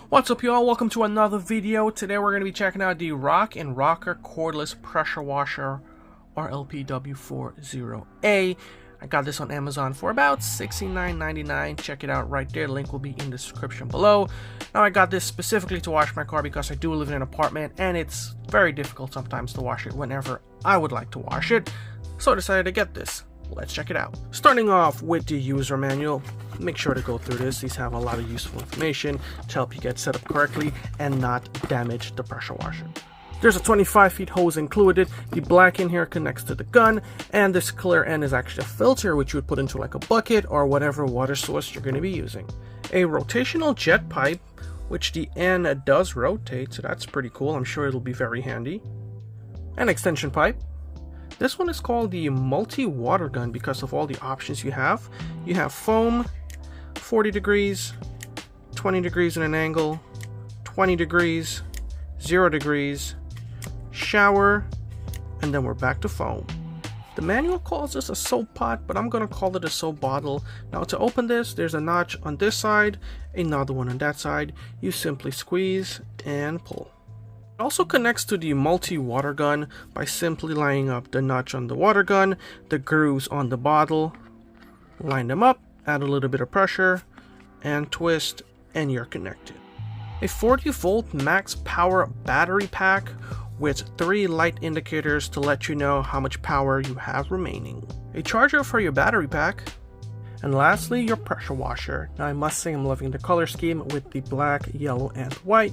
What's up, y'all? Welcome to another video. Today we're going to be checking out the Rock and Rocker Cordless Pressure Washer RLPW40A. I got this on Amazon for about $69.99. Check it out right there. The link will be in the description below. Now, I got this specifically to wash my car because I do live in an apartment and it's very difficult sometimes to wash it whenever I would like to wash it. So I decided to get this. Let's check it out. Starting off with the user manual, make sure to go through this. These have a lot of useful information to help you get set up correctly and not damage the pressure washer. There's a 25 feet hose included. The black end here connects to the gun, and this clear end is actually a filter which you would put into like a bucket or whatever water source you're going to be using. A rotational jet pipe, which the end does rotate, so that's pretty cool. I'm sure it'll be very handy. An extension pipe. This one is called the multi-water gun because of all the options you have. You have foam, 40 degrees, 20 degrees in an angle, 20 degrees, 0 degrees, shower, and then we're back to foam. The manual calls this a soap pot, but I'm going to call it a soap bottle. Now to open this, there's a notch on this side, another one on that side. You simply squeeze and pull. It also connects to the multi-water gun by simply lining up the notch on the water gun, the grooves on the bottle, line them up, add a little bit of pressure, and twist, and you're connected. A 40 volt max power battery pack with 3 light indicators to let you know how much power you have remaining. A charger for your battery pack. And lastly, your pressure washer. Now I must say I'm loving the color scheme with the black, yellow, and white.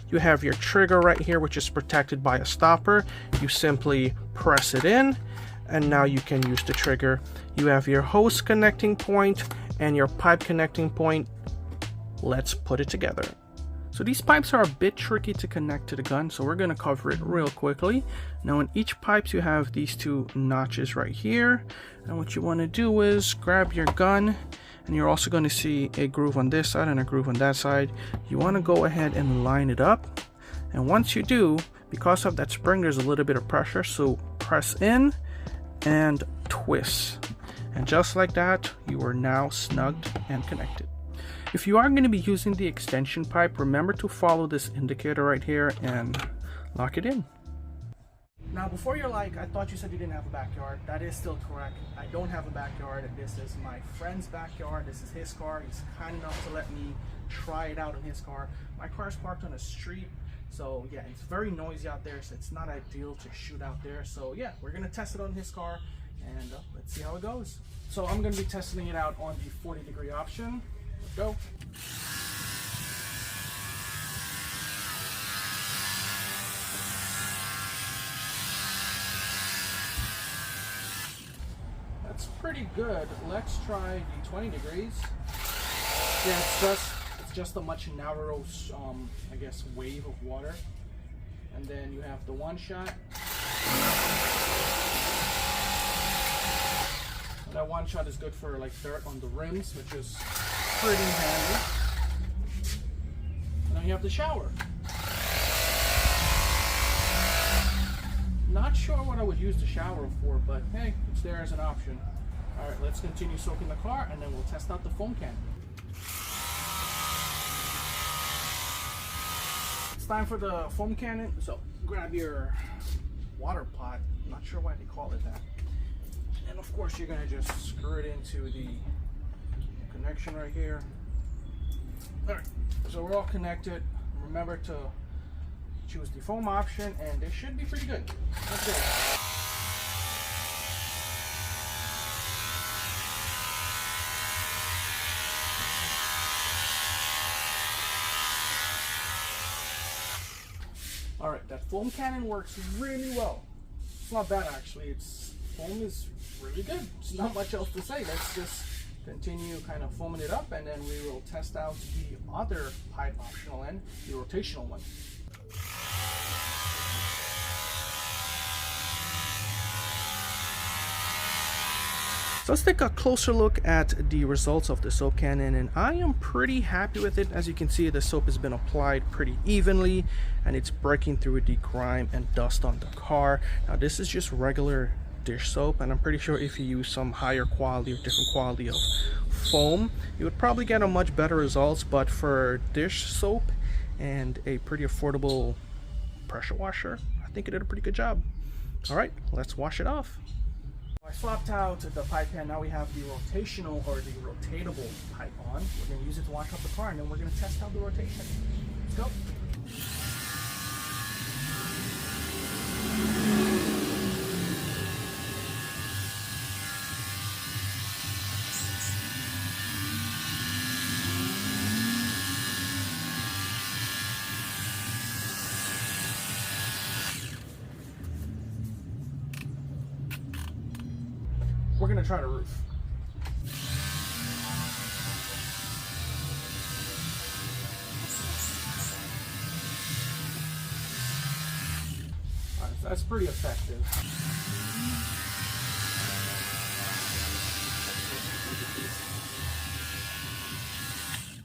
You have your trigger right here, which is protected by a stopper. You simply press it in, and now you can use the trigger. You have your hose connecting point and your pipe connecting point. Let's put it together. So these pipes are a bit tricky to connect to the gun, so we're going to cover it real quickly. Now in each pipes you have these 2 notches right here, and what you want to do is grab your gun, and you're also going to see a groove on this side and a groove on that side. You want to go ahead and line it up, and once you do, because of that spring there's a little bit of pressure, so press in and twist, and just like that you are now snugged and connected. If you are going to be using the extension pipe, remember to follow this indicator right here and lock it in. Now before you're like, I thought you said you didn't have a backyard. That is still correct. I don't have a backyard. This is my friend's backyard. This is his car. He's kind enough to let me try it out in his car. My car is parked on a street, so yeah, it's very noisy out there, so it's not ideal to shoot out there. So yeah, we're going to test it on his car, and let's see how it goes. So I'm going to be testing it out on the 40 degree option. Let's go. That's pretty good. Let's try the 20 degrees. Yeah, it's just a much narrower, I guess, wave of water. And then you have the one shot. And that one shot is good for like dirt on the rims, which is pretty handy. And then you have the shower. Not sure what I would use the shower for, but hey, it's there as an option. All right, let's continue soaking the car, and then we'll test out the foam cannon. It's time for the foam cannon. So grab your water pot. I'm not sure why they call it that. And of course, you're gonna just screw it into the connection right here. All right, so we're all connected. Remember to choose the foam option, and they should be pretty good. Let's go. All right, that foam cannon works really well. It's not bad actually. Foam is really good. There's not much else to say. Let's just continue kind of foaming it up, and then we will test out the other pipe optional end, the rotational one. So let's take a closer look at the results of the soap cannon, and I am pretty happy with it. As you can see, the soap has been applied pretty evenly, and it's breaking through the grime and dust on the car. Now this is just regular dish soap, and I'm pretty sure if you use some higher quality or different quality of foam, you would probably get a much better results. But for dish soap and a pretty affordable pressure washer, I think it did a pretty good job. All right, let's wash it off. I swapped out the pipe pan. Now we have the rotational or the rotatable pipe on. We're going to use it to wash up the car, and then we're going to test out the rotation. Let's go. We're going to try the roof. All right, so that's pretty effective.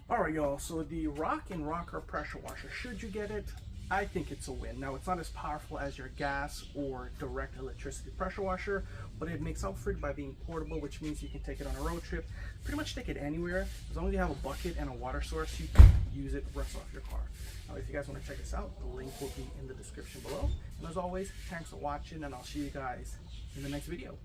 Alright y'all, so the Rock and Rocker pressure washer, should you get it, I think it's a win. Now it's not as powerful as your gas or direct electricity pressure washer, but it makes up for it by being portable, which means you can take it on a road trip, pretty much take it anywhere. As long as you have a bucket and a water source, you can use it right off your car. Now if you guys want to check this out, the link will be in the description below. And as always, thanks for watching, and I'll see you guys in the next video.